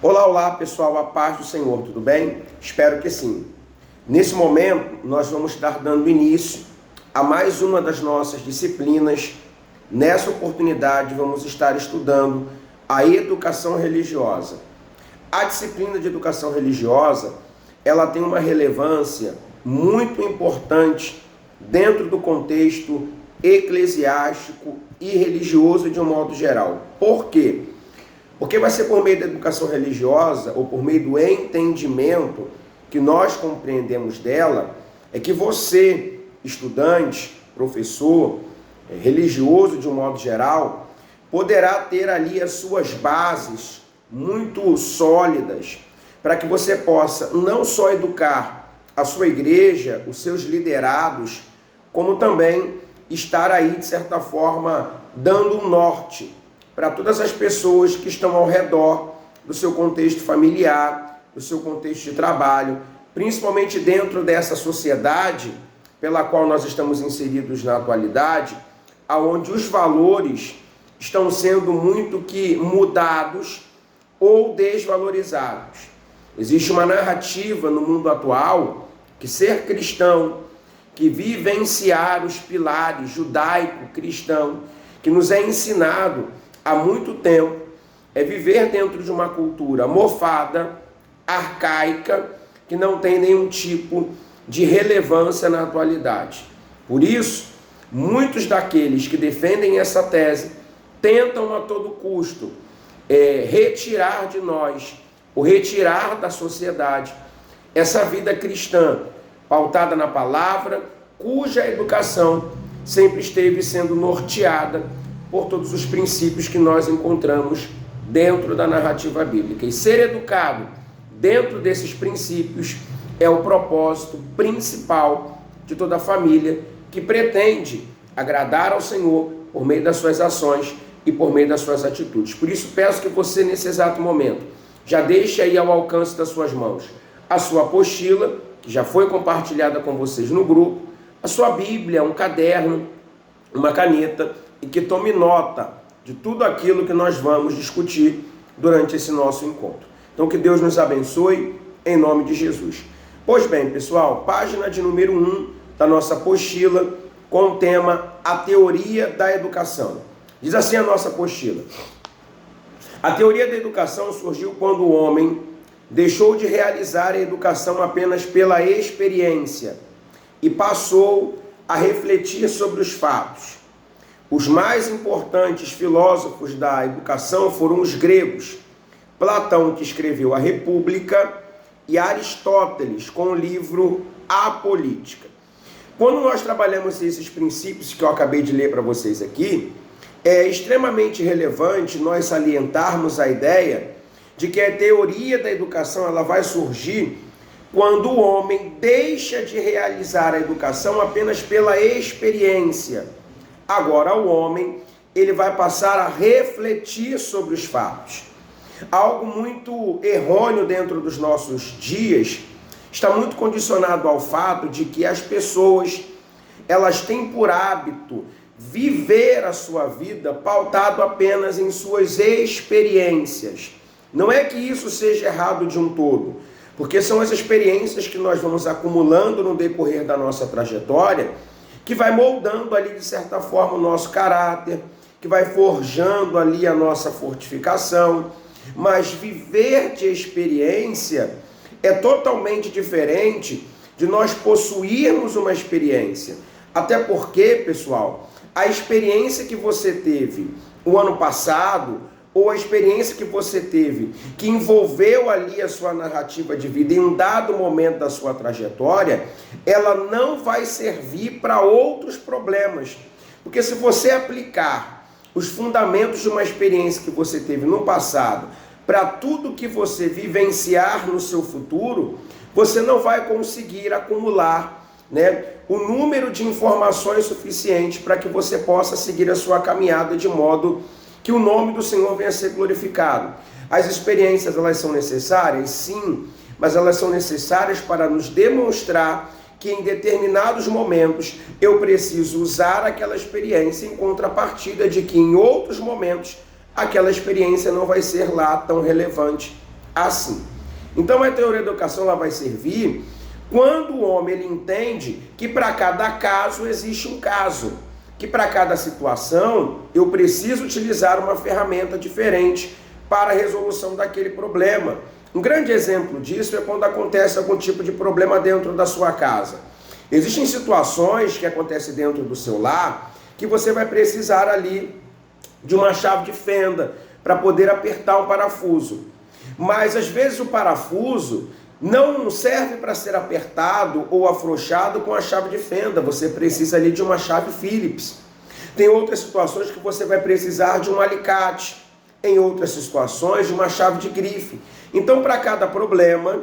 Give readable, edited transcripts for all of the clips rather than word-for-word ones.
Olá, olá pessoal, a paz do Senhor, tudo bem? Espero que sim. Nesse momento, nós vamos estar dando início a mais uma das nossas disciplinas. Nessa oportunidade, vamos estar estudando a educação religiosa. A disciplina de educação religiosa, ela tem uma relevância muito importante dentro do contexto eclesiástico e religioso de um modo geral. Por quê? Porque vai ser por meio da educação religiosa, ou por meio do entendimento que nós compreendemos dela, é que você, estudante, professor, religioso de um modo geral, poderá ter ali as suas bases muito sólidas, para que você possa não só educar a sua igreja, os seus liderados, como também estar aí, de certa forma, dando um norte para todas as pessoas que estão ao redor do seu contexto familiar, do seu contexto de trabalho, principalmente dentro dessa sociedade pela qual nós estamos inseridos na atualidade, aonde os valores estão sendo muito que mudados ou desvalorizados. Existe uma narrativa no mundo atual que ser cristão, que vivenciar os pilares judaico-cristão, que nos é ensinado há muito tempo, é viver dentro de uma cultura mofada, arcaica, que não tem nenhum tipo de relevância na atualidade. Por isso, muitos daqueles que defendem essa tese tentam a todo custo retirar de nós, ou retirar da sociedade, essa vida cristã, pautada na palavra, cuja educação sempre esteve sendo norteada por todos os princípios que nós encontramos dentro da narrativa bíblica. E ser educado dentro desses princípios é o propósito principal de toda a família que pretende agradar ao Senhor por meio das suas ações e por meio das suas atitudes. Por isso peço que você, nesse exato momento, já deixe aí ao alcance das suas mãos a sua apostila, que já foi compartilhada com vocês no grupo, a sua Bíblia, um caderno, uma caneta, e que tome nota de tudo aquilo que nós vamos discutir durante esse nosso encontro. Então, que Deus nos abençoe, em nome de Jesus. Pois bem, pessoal, página de número 1 da nossa apostila, com o tema A Teoria da Educação. Diz assim a nossa apostila: a teoria da educação surgiu quando o homem deixou de realizar a educação apenas pela experiência e passou a refletir sobre os fatos. Os mais importantes filósofos da educação foram os gregos, Platão, que escreveu a República, e Aristóteles, com o livro A Política. Quando nós trabalhamos esses princípios que eu acabei de ler para vocês aqui, é extremamente relevante nós salientarmos a ideia de que a teoria da educação ela vai surgir quando o homem deixa de realizar a educação apenas pela experiência. Agora o homem, ele vai passar a refletir sobre os fatos. Algo muito errôneo dentro dos nossos dias está muito condicionado ao fato de que as pessoas, elas têm por hábito viver a sua vida pautado apenas em suas experiências. Não é que isso seja errado de um todo, porque são as experiências que nós vamos acumulando no decorrer da nossa trajetória que vai moldando ali, de certa forma, o nosso caráter, que vai forjando ali a nossa fortificação. Mas viver de experiência é totalmente diferente de nós possuirmos uma experiência. Até porque, pessoal, a experiência que você teve o ano passado, ou a experiência que você teve, que envolveu ali a sua narrativa de vida em um dado momento da sua trajetória, ela não vai servir para outros problemas. Porque se você aplicar os fundamentos de uma experiência que você teve no passado para tudo que você vivenciar no seu futuro, você não vai conseguir acumular, o número de informações suficientes para que você possa seguir a sua caminhada de modo que o nome do Senhor venha a ser glorificado. As experiências, elas são necessárias? Sim, mas elas são necessárias para nos demonstrar que em determinados momentos eu preciso usar aquela experiência em contrapartida de que em outros momentos aquela experiência não vai ser lá tão relevante assim. Então a teoria da educação ela vai servir quando o homem ele entende que para cada caso existe um caso, que para cada situação eu preciso utilizar uma ferramenta diferente para a resolução daquele problema. Um grande exemplo disso é quando acontece algum tipo de problema dentro da sua casa. Existem situações que acontecem dentro do seu lar que você vai precisar ali de uma chave de fenda para poder apertar um parafuso. Mas às vezes o parafuso não serve para ser apertado ou afrouxado com a chave de fenda. Você precisa ali de uma chave Phillips. Tem outras situações que você vai precisar de um alicate. Em outras situações, de uma chave de grife. Então, para cada problema,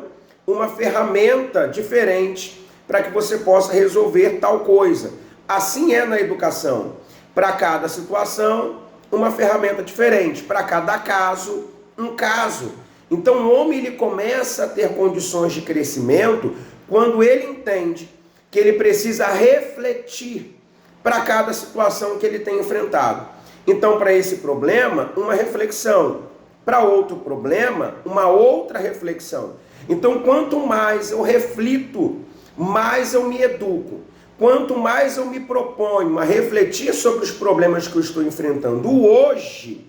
uma ferramenta diferente para que você possa resolver tal coisa. Assim é na educação. Para cada situação, uma ferramenta diferente. Para cada caso, um caso. Então, o homem ele começa a ter condições de crescimento quando ele entende que ele precisa refletir para cada situação que ele tem enfrentado. Então, para esse problema, uma reflexão. Para outro problema, uma outra reflexão. Então, quanto mais eu reflito, mais eu me educo. Quanto mais eu me proponho a refletir sobre os problemas que eu estou enfrentando hoje,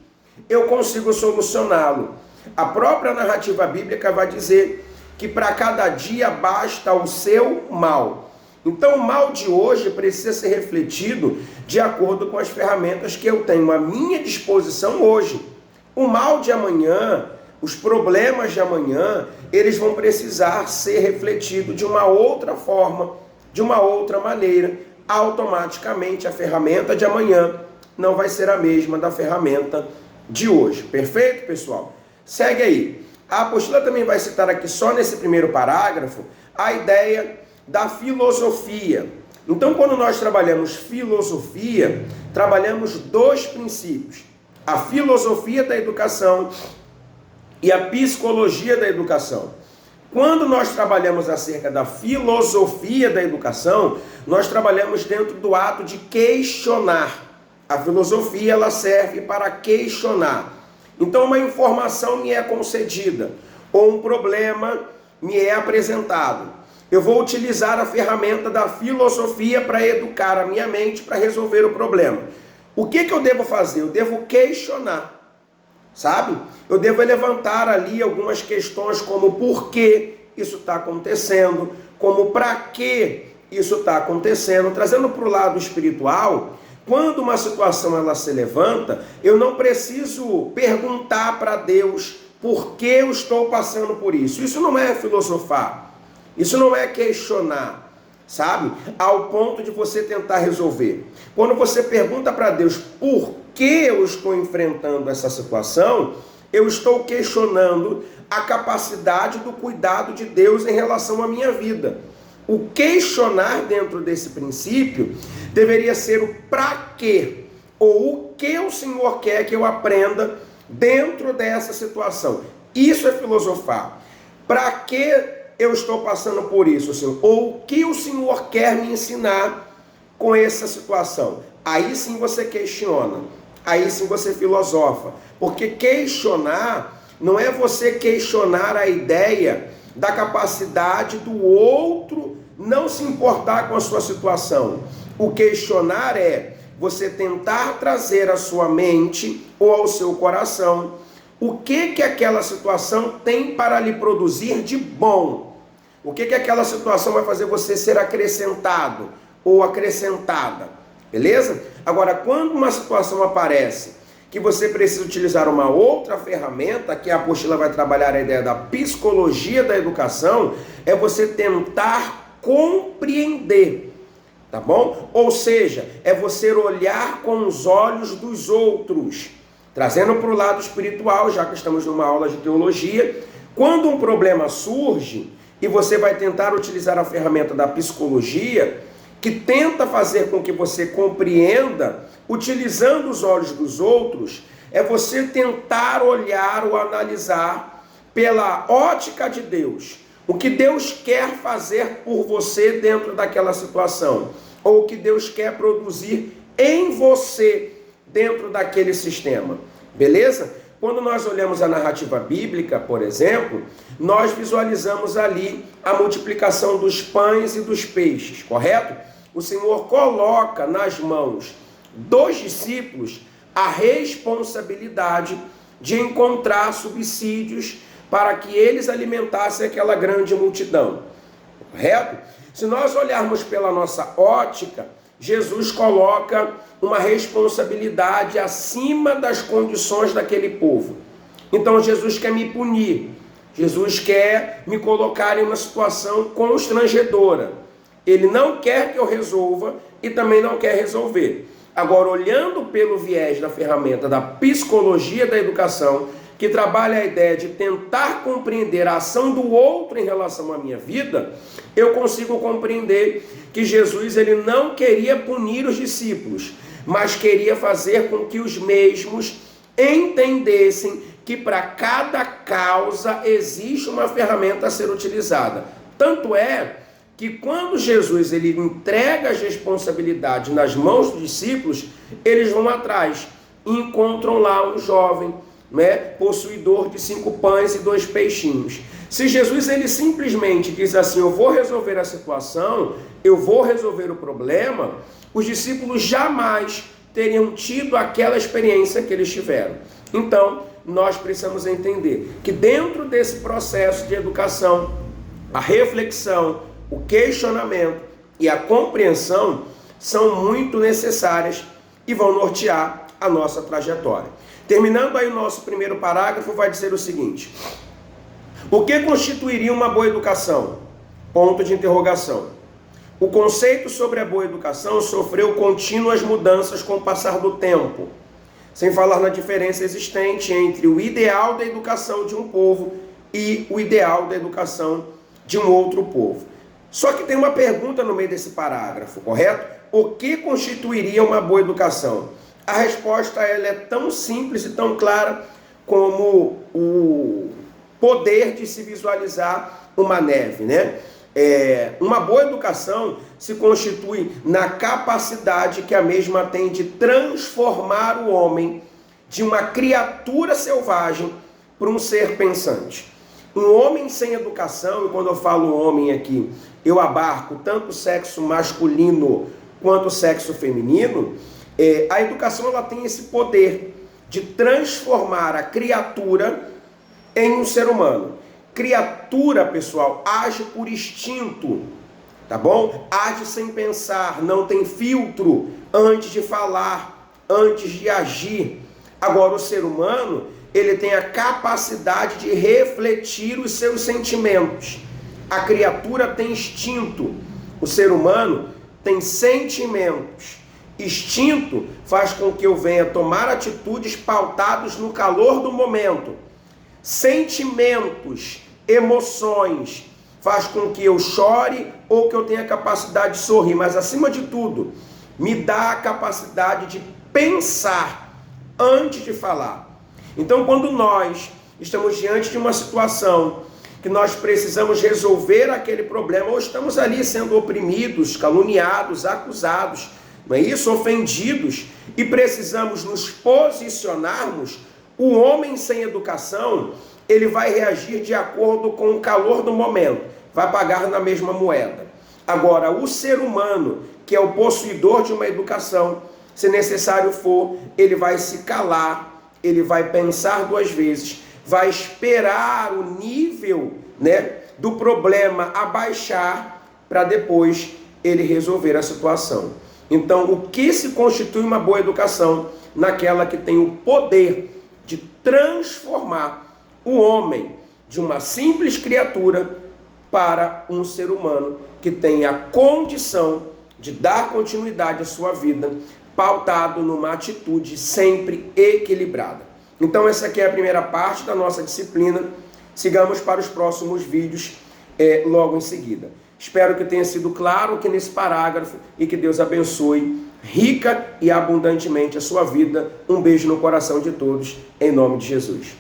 eu consigo solucioná-lo. A própria narrativa bíblica vai dizer que para cada dia basta o seu mal. Então o mal de hoje precisa ser refletido de acordo com as ferramentas que eu tenho à minha disposição hoje. O mal de amanhã, os problemas de amanhã, eles vão precisar ser refletidos de uma outra forma, de uma outra maneira. Automaticamente a ferramenta de amanhã não vai ser a mesma da ferramenta de hoje. Perfeito, pessoal? Segue aí. A apostila também vai citar aqui só nesse primeiro parágrafo a ideia da filosofia. Então, quando nós trabalhamos filosofia, trabalhamos dois princípios. A filosofia da educação e a psicologia da educação. Quando nós trabalhamos acerca da filosofia da educação, nós trabalhamos dentro do ato de questionar. A filosofia ela serve para questionar. Então, uma informação me é concedida, ou um problema me é apresentado. Eu vou utilizar a ferramenta da filosofia para educar a minha mente para resolver o problema. O que eu devo fazer? Eu devo questionar, sabe? Eu devo levantar ali algumas questões como por que isso está acontecendo, como para que isso está acontecendo, trazendo para o lado espiritual. Quando uma situação ela se levanta, eu não preciso perguntar para Deus por que eu estou passando por isso. Isso não é filosofar, isso não é questionar, sabe? Ao ponto de você tentar resolver. Quando você pergunta para Deus por que eu estou enfrentando essa situação, eu estou questionando a capacidade do cuidado de Deus em relação à minha vida. O questionar dentro desse princípio deveria ser o para quê, ou o que o Senhor quer que eu aprenda dentro dessa situação. Isso é filosofar. Para que eu estou passando por isso, Senhor? Ou o que o Senhor quer me ensinar com essa situação? Aí sim você questiona, aí sim você filosofa. Porque questionar não é você questionar a ideia da capacidade do outro não se importar com a sua situação. O questionar é você tentar trazer à sua mente ou ao seu coração o que aquela situação tem para lhe produzir de bom. O que aquela situação vai fazer você ser acrescentado ou acrescentada. Beleza? Agora, quando uma situação aparece que você precisa utilizar uma outra ferramenta, que a apostila vai trabalhar a ideia da psicologia da educação, é você tentar compreender, tá bom? Ou seja, é você olhar com os olhos dos outros, trazendo para o lado espiritual, já que estamos numa aula de teologia. Quando um problema surge e você vai tentar utilizar a ferramenta da psicologia, que tenta fazer com que você compreenda, utilizando os olhos dos outros, é você tentar olhar ou analisar pela ótica de Deus. O que Deus quer fazer por você dentro daquela situação, ou o que Deus quer produzir em você dentro daquele sistema. Beleza? quando nós olhamos a narrativa bíblica, por exemplo, nós visualizamos ali a multiplicação dos pães e dos peixes, correto? O Senhor coloca nas mãos dos discípulos a responsabilidade de encontrar subsídios para que eles alimentassem aquela grande multidão, correto? Se nós olharmos pela nossa ótica, Jesus coloca uma responsabilidade acima das condições daquele povo. Então Jesus quer me punir, Jesus quer me colocar em uma situação constrangedora. Ele não quer que eu resolva e também não quer resolver. Agora, olhando pelo viés da ferramenta da psicologia da educação, que trabalha a ideia de tentar compreender a ação do outro em relação à minha vida, eu consigo compreender que Jesus ele não queria punir os discípulos, mas queria fazer com que os mesmos entendessem que para cada causa existe uma ferramenta a ser utilizada. Tanto é que quando Jesus ele entrega as responsabilidades nas mãos dos discípulos, eles vão atrás e encontram lá um jovem, possuidor de 5 pães e 2 peixinhos. Se Jesus ele simplesmente diz assim, eu vou resolver a situação, eu vou resolver o problema, os discípulos jamais teriam tido aquela experiência que eles tiveram. Então, nós precisamos entender que dentro desse processo de educação, a reflexão, o questionamento e a compreensão são muito necessárias e vão nortear a nossa trajetória. Terminando aí o nosso primeiro parágrafo, vai dizer o seguinte: o que constituiria uma boa educação? Ponto de interrogação. O conceito sobre a boa educação sofreu contínuas mudanças com o passar do tempo, sem falar na diferença existente entre o ideal da educação de um povo e o ideal da educação de um outro povo. Só que tem uma pergunta no meio desse parágrafo, correto? O que constituiria uma boa educação? A resposta ela é tão simples e tão clara como o poder de se visualizar uma neve, né? Uma boa educação se constitui na capacidade que a mesma tem de transformar o homem de uma criatura selvagem para um ser pensante. Um homem sem educação, e quando eu falo homem aqui, eu abarco tanto o sexo masculino quanto o sexo feminino. A educação ela tem esse poder de transformar a criatura em um ser humano. Criatura, pessoal, age por instinto, tá bom? Age sem pensar, não tem filtro antes de falar, antes de agir. Agora, o ser humano, ele tem a capacidade de refletir os seus sentimentos. A criatura tem instinto, o ser humano tem sentimentos. Instinto faz com que eu venha tomar atitudes pautadas no calor do momento. Sentimentos, emoções, faz com que eu chore ou que eu tenha a capacidade de sorrir. Mas, acima de tudo, me dá a capacidade de pensar antes de falar. Então, quando nós estamos diante de uma situação que nós precisamos resolver aquele problema, ou estamos ali sendo oprimidos, caluniados, acusados, não é isso? Ofendidos, e precisamos nos posicionarmos, o homem sem educação, ele vai reagir de acordo com o calor do momento, vai pagar na mesma moeda. Agora, o ser humano, que é o possuidor de uma educação, se necessário for, ele vai se calar, ele vai pensar 2 vezes, vai esperar o nível, do problema abaixar para depois ele resolver a situação. Então, o que se constitui uma boa educação? Naquela que tem o poder de transformar o homem de uma simples criatura para um ser humano que tem a condição de dar continuidade à sua vida, pautado numa atitude sempre equilibrada. Então, essa aqui é a primeira parte da nossa disciplina. Sigamos para os próximos vídeos logo em seguida. Espero que tenha sido claro aqui nesse parágrafo e que Deus abençoe rica e abundantemente a sua vida. Um beijo no coração de todos, em nome de Jesus.